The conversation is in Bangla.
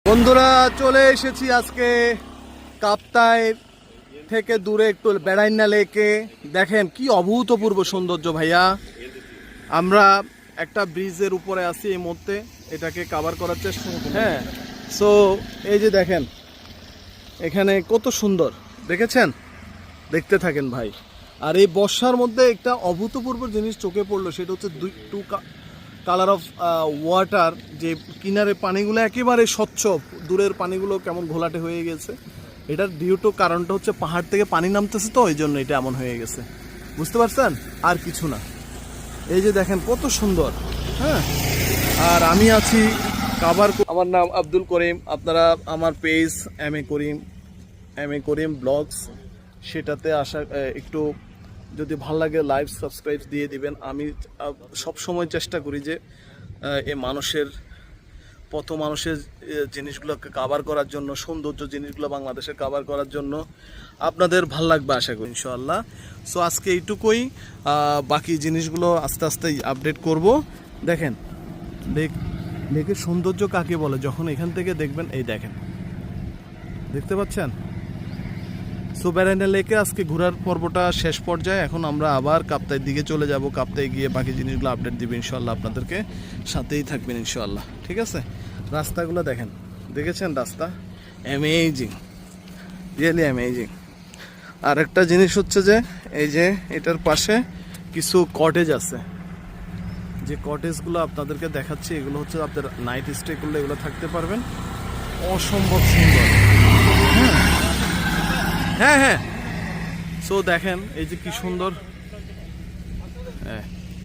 বন্ধুরা চলে এসেছি আজকে কাপ্তাই থেকে দূরে একটু বেড়াইনা লেকে। দেখেন কি অভূতপূর্ব সৌন্দর্য ভাইয়া। আমরা একটা ব্রিজের উপরে আছি এই মুহূর্তে, এটাকে কভার করার চেষ্টা করব। হ্যাঁ, সো এই যে দেখেন এখানে কত সুন্দর, দেখেছেন? দেখতে থাকেন ভাই। আর এই বর্ষার মধ্যে একটা অভূতপূর্ব জিনিস চোখে পড়লো, সেটা হচ্ছে টু কালার অফ ওয়াটার। যে কিনারে পানিগুলো একেবারে স্বচ্ছ, দূরের পানিগুলো কেমন ঘোলাটে হয়ে গেছে। এটার ডিউ টু কারণটা হচ্ছে পাহাড় থেকে পানি নামতেছে, তো এই জন্য এটা এমন হয়ে গেছে, বুঝতে পারছেন? আর কিছু না। এই যে দেখেন কত সুন্দর। হ্যাঁ, আর আমি আছি কাভার। আমার নাম আব্দুল করিম। আপনারা আমার page M A Karim blogs, সেটাতে আসা একটু যদি ভালো লাগে লাইভ সাবস্ক্রাইব দিয়ে দিবেন। আমি সব সময় চেষ্টা করি যে এই মানুষের জিনিসগুলোকে কভার করার জন্য, সৌন্দর্য জিনিসগুলো বাংলাদেশের কভার করার জন্য। আপনাদের ভাল লাগবে আশা করি ইনশাআল্লাহ। সো আজকে এইটুকুই, বাকি জিনিসগুলো আস্তে আস্তে আপডেট করব। দেখেন লেকের সৌন্দর্য কাকে বলে, যখন এখান থেকে দেখবেন, এই দেখেন, দেখতে পাচ্ছেন? সো বেড়াইনা লেকে আজকে ঘোরার পর্বটা শেষ পর্যায়ে। এখন আমরা আবার কাপ্তাইয়ের দিকে চলে যাব। কাপ্তাই গিয়ে বাকি জিনিসগুলো আপডেট দিবে ইনশাআল্লাহ, আপনাদেরকে সাথেই থাকবেন ইনশাআল্লাহ। ঠিক আছে? রাস্তাগুলো দেখেন, দেখেছেন? রাস্তা অ্যামেজিং, রিয়েলি অ্যামেজিং। আর একটা জিনিস হচ্ছে যে এই যে এটার পাশে কিছু কটেজ আছে, যে কটেজগুলো আপনাদেরকে দেখাচ্ছি, এগুলো হচ্ছে আপনার নাইট স্টে করলে এগুলো থাকতে পারবেন। অসম্ভব সুন্দর। হ্যাঁ হ্যাঁ, সো দেখেন এই যে কি সুন্দর